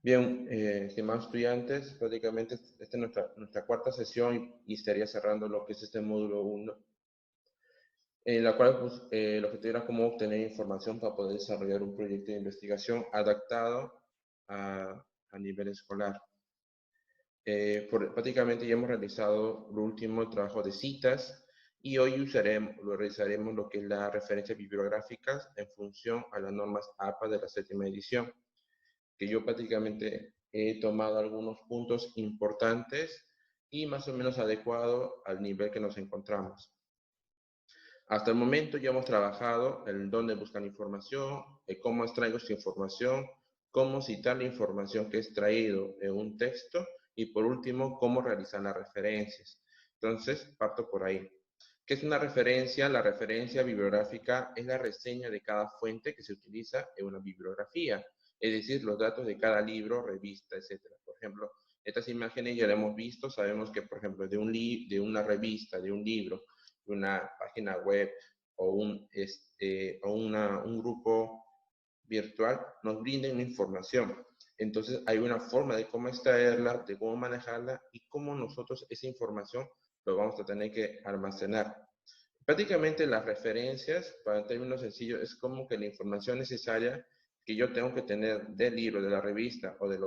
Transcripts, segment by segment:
Bien, estimados estudiantes, prácticamente esta es nuestra cuarta sesión y estaría cerrando lo que es este módulo 1, en la cual pues, el objetivo era cómo obtener información para poder desarrollar un proyecto de investigación adaptado a nivel escolar. Prácticamente ya hemos realizado el último trabajo de citas y hoy realizaremos lo que es la referencia bibliográfica en función a las normas APA de la 7ª edición, que yo prácticamente he tomado algunos puntos importantes y más o menos adecuado al nivel que nos encontramos. Hasta el momento ya hemos trabajado en dónde buscar información, cómo extraigo esta información, cómo citar la información que he extraído en un texto y por último, cómo realizar las referencias. Entonces, parto por ahí. ¿Qué es una referencia? La referencia bibliográfica es la reseña de cada fuente que se utiliza en una bibliografía, es decir, los datos de cada libro, revista, etc. Por ejemplo, estas imágenes ya las hemos visto, sabemos que, por ejemplo, de una revista, de un libro, una página web o un grupo virtual nos brinden información. Entonces hay una forma de cómo extraerla, de cómo manejarla y cómo nosotros esa información lo vamos a tener que almacenar. Prácticamente las referencias, para términos sencillos, es como que la información necesaria que yo tengo que tener del libro, de la revista o de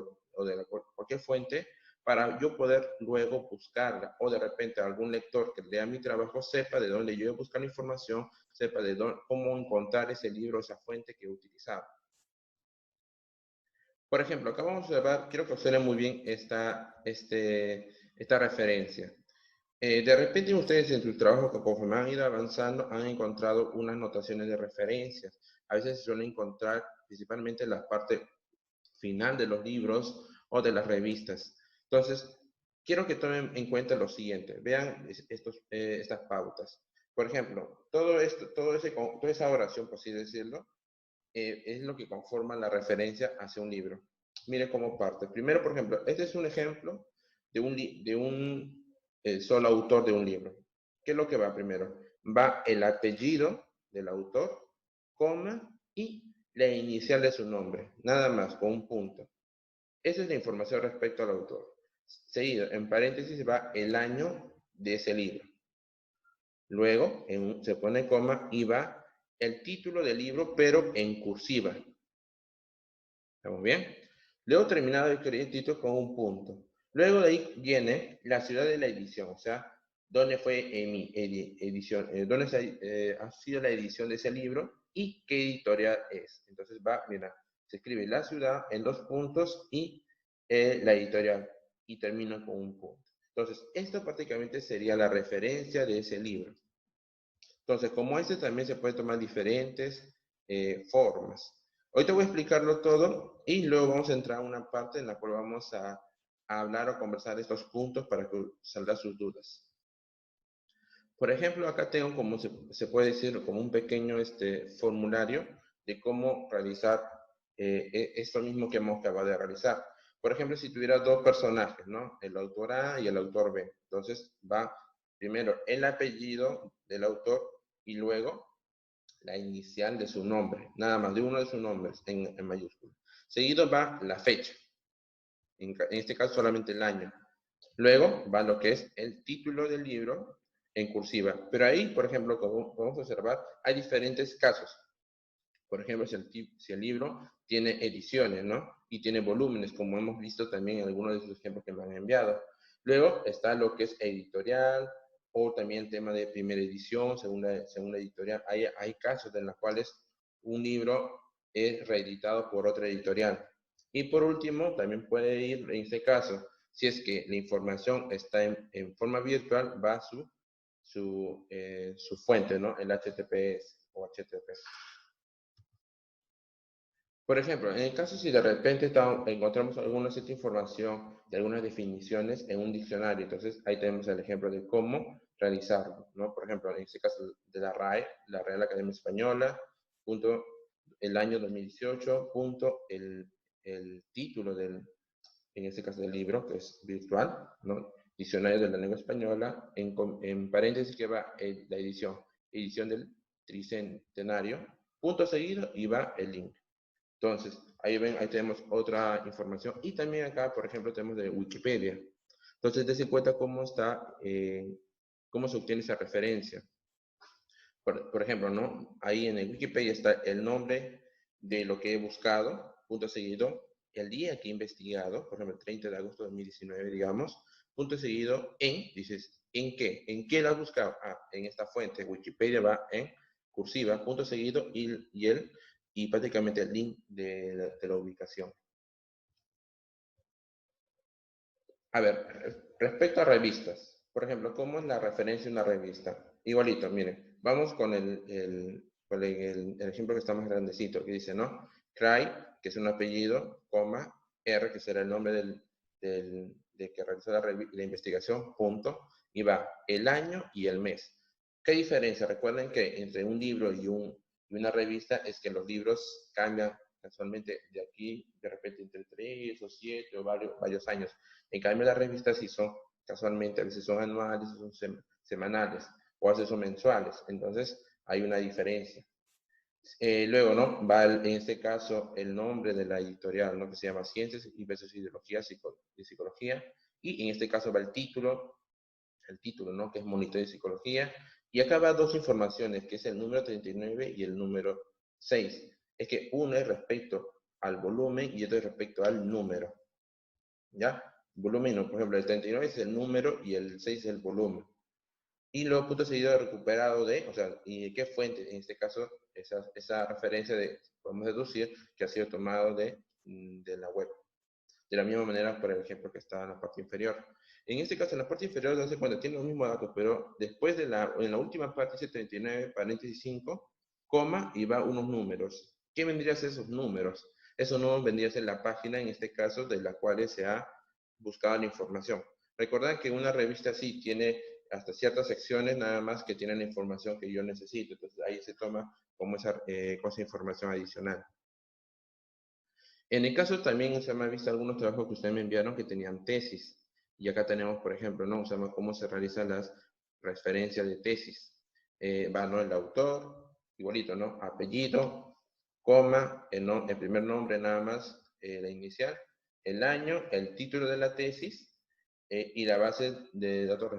cualquier fuente para yo poder luego buscarla, o de repente algún lector que lea mi trabajo sepa de dónde yo voy a buscar la información, sepa cómo encontrar ese libro, esa fuente que he utilizado. Por ejemplo, acá vamos a observar, quiero que observen muy bien esta referencia. De repente ustedes en su trabajo, que conforme han ido avanzando, han encontrado unas notaciones de referencias. A veces se suelen encontrar principalmente en la parte final de los libros o de las revistas. Entonces, quiero que tomen en cuenta lo siguiente. Vean estas pautas. Por ejemplo, toda esa oración, por así decirlo, es lo que conforma la referencia hacia un libro. Mire cómo parte. Primero, por ejemplo, este es un ejemplo de un solo autor de un libro. ¿Qué es lo que va primero? Va el apellido del autor, coma, y la inicial de su nombre. Nada más, con un punto. Esa es la información respecto al autor. Seguido, en paréntesis, va el año de ese libro. Luego, se pone coma y va el título del libro, pero en cursiva. ¿Estamos bien? Luego terminado el título con un punto. Luego de ahí viene la ciudad de la edición, o sea, dónde fue mi edición, dónde ha sido la edición de ese libro y qué editorial es. Entonces va, mira, se escribe la ciudad en 2 puntos y la editorial y termina con un punto. Entonces, esto prácticamente sería la referencia de ese libro. Entonces, como este también se puede tomar diferentes formas. Hoy te voy a explicarlo todo y luego vamos a entrar a una parte en la cual vamos a hablar o conversar de estos puntos para que salgan sus dudas. Por ejemplo, acá tengo como se puede decir como un pequeño formulario de cómo realizar esto mismo que hemos acabado de realizar. Por ejemplo, si tuviera 2 personajes, ¿no? El autor A y el autor B. Entonces va primero el apellido del autor y luego la inicial de su nombre, nada más de uno de sus nombres en mayúscula. Seguido va la fecha, en este caso solamente el año. Luego va lo que es el título del libro en cursiva. Pero ahí, por ejemplo, como podemos observar, hay diferentes casos. Por ejemplo, si el libro tiene ediciones, ¿no? Y tiene volúmenes, como hemos visto también en algunos de esos ejemplos que me han enviado. Luego está lo que es editorial, o también tema de primera edición, segunda editorial. Hay casos en los cuales un libro es reeditado por otra editorial. Y por último, también puede ir, en este caso, si es que la información está en forma virtual, va a su fuente, ¿no? El HTTPS o HTTP. Por ejemplo, en el caso si de repente encontramos alguna cierta información de algunas definiciones en un diccionario, entonces ahí tenemos el ejemplo de cómo realizarlo, ¿no? Por ejemplo, en este caso de la RAE, la Real Academia Española, punto el año 2018, punto el título en este caso del libro, que es virtual, ¿no? Diccionario de la Lengua Española, en paréntesis que va la edición del tricentenario, punto seguido y va el link. Entonces, Ahí ven, ahí tenemos otra información. Y también acá, por ejemplo, tenemos de Wikipedia. Entonces, dense cuenta cómo está, cómo se obtiene esa referencia. Por ejemplo, ¿no? Ahí en el Wikipedia está el nombre de lo que he buscado, punto seguido, el día que he investigado, por ejemplo, el 30 de agosto de 2019, digamos, punto seguido, dices, ¿en qué? ¿En qué lo has buscado? Ah, en esta fuente, Wikipedia va en cursiva, punto seguido, y prácticamente el link de la ubicación. A ver, respecto a revistas, por ejemplo, ¿cómo es la referencia de una revista? Igualito, miren, vamos con el ejemplo que está más grandecito, que dice, ¿no? Cry, que es un apellido, coma, R, que será el nombre de que realizó la investigación, punto, y va el año y el mes. ¿Qué diferencia? Recuerden que entre un libro y una revista es que los libros cambian casualmente de aquí, de repente entre 3 o 7 o varios años. En cambio, las revistas sí son, casualmente, a veces son anuales, son semanales, o a veces son mensuales. Entonces, hay una diferencia. Luego, ¿no? Va en este caso el nombre de la editorial, ¿no? Que se llama Ciencias y Ideología y Psicología. Y en este caso va el título, ¿no? Que es Monitor de Psicología. Y acá va dos informaciones, que es el número 39 y el número 6. Es que uno es respecto al volumen y otro es respecto al número. ¿Ya? Volumen, por ejemplo, el 39 es el número y el 6 es el volumen. Y luego punto seguido recuperado o sea, ¿y de qué fuente? En este caso, esa referencia podemos deducir que ha sido tomado de la web. De la misma manera, por el ejemplo que está en la parte inferior. En este caso, en la parte inferior, no sé cuando tiene los mismos datos, pero después en la última parte dice 39, paréntesis 5, coma, y va unos números. ¿Qué vendrían a ser esos números? Esos números vendrían a ser la página, en este caso, de la cual se ha buscado la información. Recordad que una revista sí tiene hasta ciertas secciones nada más que tienen la información que yo necesito. Entonces ahí se toma como esa información adicional. En el caso también se me ha visto algunos trabajos que ustedes me enviaron que tenían tesis. Y acá tenemos, por ejemplo, ¿no? Usamos cómo se realizan las referencias de tesis. Va, ¿no? El autor, igualito, ¿no? Apellido, coma, el primer nombre nada más, la inicial, el año, el título de la tesis y la base de datos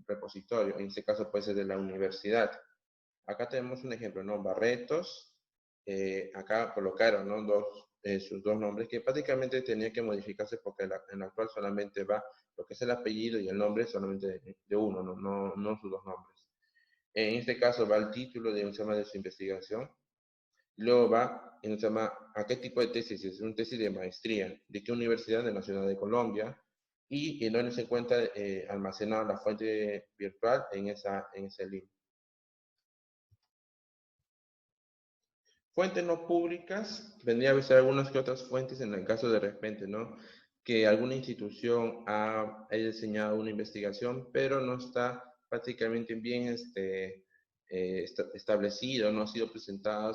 repositorio. En este caso puede ser de la universidad. Acá tenemos un ejemplo, ¿no? Barretos, acá colocaron, ¿no? Sus dos nombres que prácticamente tenía que modificarse porque en la actual solamente va lo que es el apellido y el nombre solamente de uno, no sus dos nombres. En este caso va el título de un tema de su investigación. Luego va en un tema, ¿a qué tipo de tesis? Es una tesis de maestría. ¿De qué universidad? De Nacional de Colombia. Y en donde se encuentra almacenada la fuente virtual en ese link. Fuentes no públicas, vendría a ser algunas que otras fuentes en el caso de repente, ¿no? Que alguna institución haya diseñado una investigación, pero no está prácticamente bien establecido, no ha sido presentada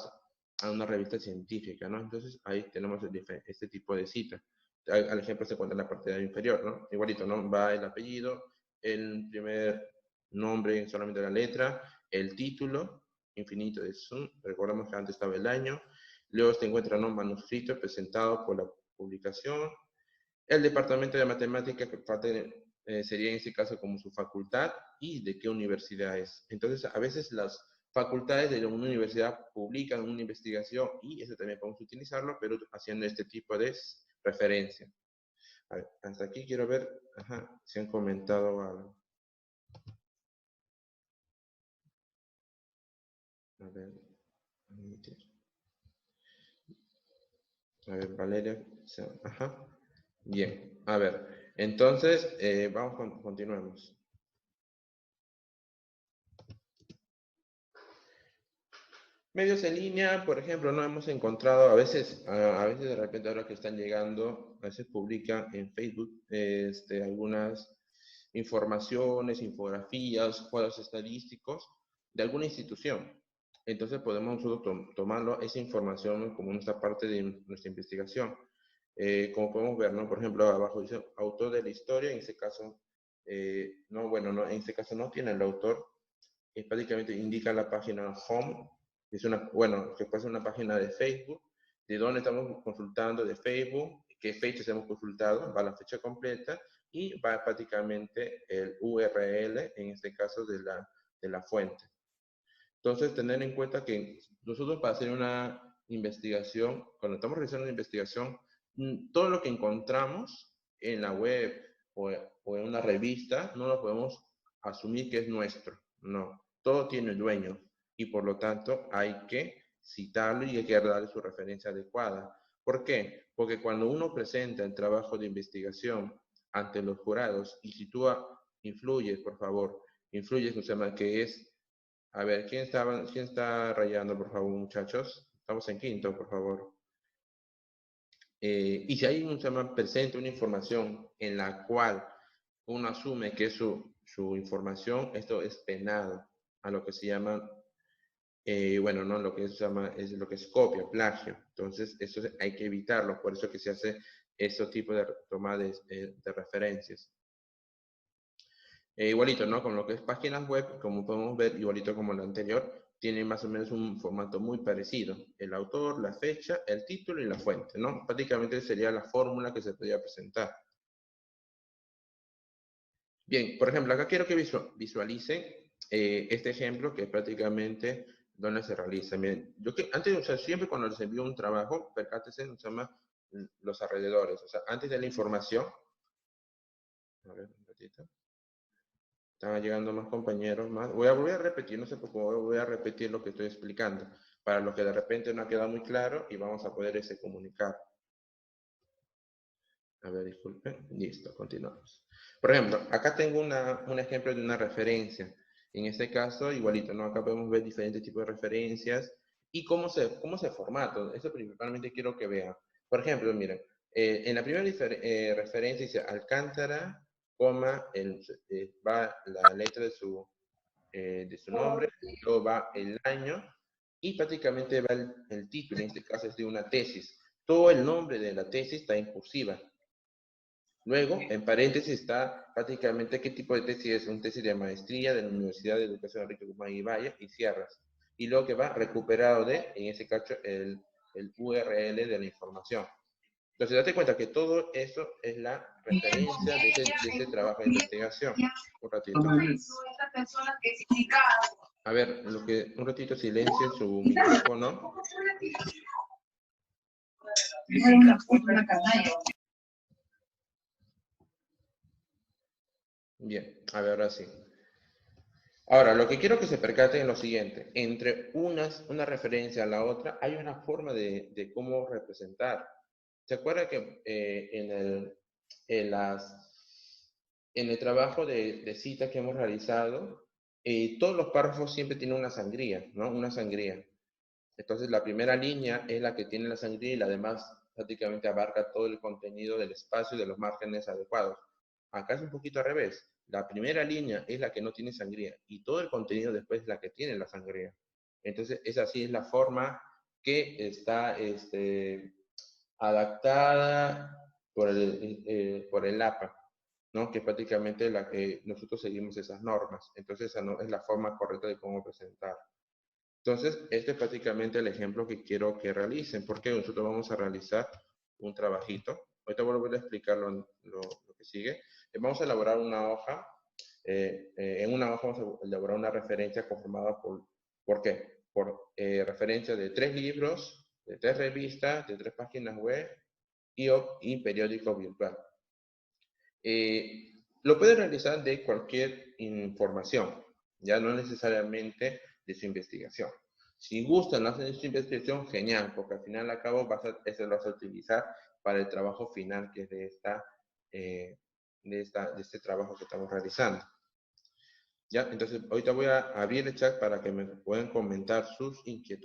a una revista científica, ¿no? Entonces ahí tenemos este tipo de cita. Al ejemplo se encuentra en la parte inferior, ¿no? Igualito, ¿no? Va el apellido, el primer nombre solamente la letra, el título, infinito de Zoom. Recordemos que antes estaba el año. Luego se encuentra un manuscrito presentado por la publicación. El departamento de matemáticas sería en este caso como su facultad y de qué universidad es. Entonces, a veces las facultades de una universidad publican una investigación y eso también podemos utilizarlo, pero haciendo este tipo de referencia. A ver, hasta aquí quiero ver si han comentado algo. A ver, Valeria. Ajá. Bien, a ver. Entonces, continuemos. Medios en línea, por ejemplo, no hemos encontrado, a veces de repente ahora que están llegando, a veces publican en Facebook algunas informaciones, infografías, cuadros estadísticos de alguna institución. Entonces podemos nosotros tomarlo, esa información como nuestra parte de nuestra investigación. Como podemos ver, ¿no? Por ejemplo, abajo dice autor de la historia, en este caso, en este caso no tiene el autor, prácticamente indica la página home, que puede ser una página de Facebook, de dónde estamos consultando, de Facebook, qué fechas hemos consultado, va la fecha completa y va prácticamente el URL, en este caso de la fuente. Entonces, tener en cuenta que nosotros para hacer una investigación, cuando estamos realizando una investigación, todo lo que encontramos en la web o en una revista, no lo podemos asumir que es nuestro. No, todo tiene dueño y por lo tanto hay que citarlo y hay que darle su referencia adecuada. ¿Por qué? Porque cuando uno presenta el trabajo de investigación ante los jurados y si tú influyes, por favor, influyes, o sea, que es a ver, ¿quién está rayando, por favor, muchachos? Estamos en quinto, por favor. Y si hay un tema presente, una información en la cual uno asume que es su información, esto es penado a lo que se llama, bueno, no, lo que se llama es lo que es copia, plagio. Entonces, eso hay que evitarlo, por eso que se hace este tipo de toma de referencias. Igualito, ¿no? Con lo que es páginas web, como podemos ver, igualito como la anterior, tiene más o menos un formato muy parecido. El autor, la fecha, el título y la fuente, ¿no? Prácticamente sería la fórmula que se podría presentar. Bien, por ejemplo, acá quiero que visualicen este ejemplo que es prácticamente donde se realiza. Miren, antes, o sea, siempre cuando les envío un trabajo, percátense, se llama los alrededores. O sea, antes de la información, a ver, un ratito. Están llegando más compañeros, más. Voy a repetir, no sé por qué voy a repetir lo que estoy explicando, para los que de repente no ha quedado muy claro y vamos a poder comunicar. A ver, disculpen. Listo, continuamos. Por ejemplo, acá tengo un ejemplo de una referencia. En este caso, igualito, ¿no? Acá podemos ver diferentes tipos de referencias y cómo se formata. Eso principalmente quiero que vean. Por ejemplo, miren, en la primera referencia dice Alcántara, coma, va la letra de su nombre, luego va el año y prácticamente va el título, en este caso es de una tesis. Todo el nombre de la tesis está en cursiva. Luego, en paréntesis está prácticamente qué tipo de tesis es, una tesis de maestría de la Universidad de Educación Enrique Guzmán y Valle y cierras. Y luego que va recuperado en ese caso, el URL de la información. Entonces, date cuenta que todo eso es la referencia de ese trabajo de investigación. Un ratito. A ver, un ratito silencio su micrófono. Bien, a ver, ahora sí. Ahora, lo que quiero que se percaten es lo siguiente. Entre una referencia a la otra, hay una forma de cómo representar. ¿Se acuerda que en el trabajo de cita que hemos realizado, todos los párrafos siempre tienen una sangría, ¿no? Una sangría. Entonces, la primera línea es la que tiene la sangría y la demás prácticamente abarca todo el contenido del espacio y de los márgenes adecuados. Acá es un poquito al revés. La primera línea es la que no tiene sangría y todo el contenido después es la que tiene la sangría. Entonces, así es la forma que está adaptada por el APA, ¿no? Que prácticamente la que nosotros seguimos esas normas. Entonces, esa no es la forma correcta de cómo presentar. Entonces, este es prácticamente el ejemplo que quiero que realicen, porque nosotros vamos a realizar un trabajito. Ahorita voy a volver a explicar lo que sigue. Vamos a elaborar una hoja. En una hoja vamos a elaborar una referencia conformada ¿por qué? Por referencia de 3 libros, de 3 revistas, de 3 páginas web y periódico virtual. Lo puede realizar de cualquier información, ya no necesariamente de su investigación. Si gustan hacer su investigación, genial, porque al final al cabo eso lo vas a utilizar para el trabajo final que es de este trabajo que estamos realizando. ¿Ya? Entonces, ahorita voy a abrir el chat para que me puedan comentar sus inquietudes.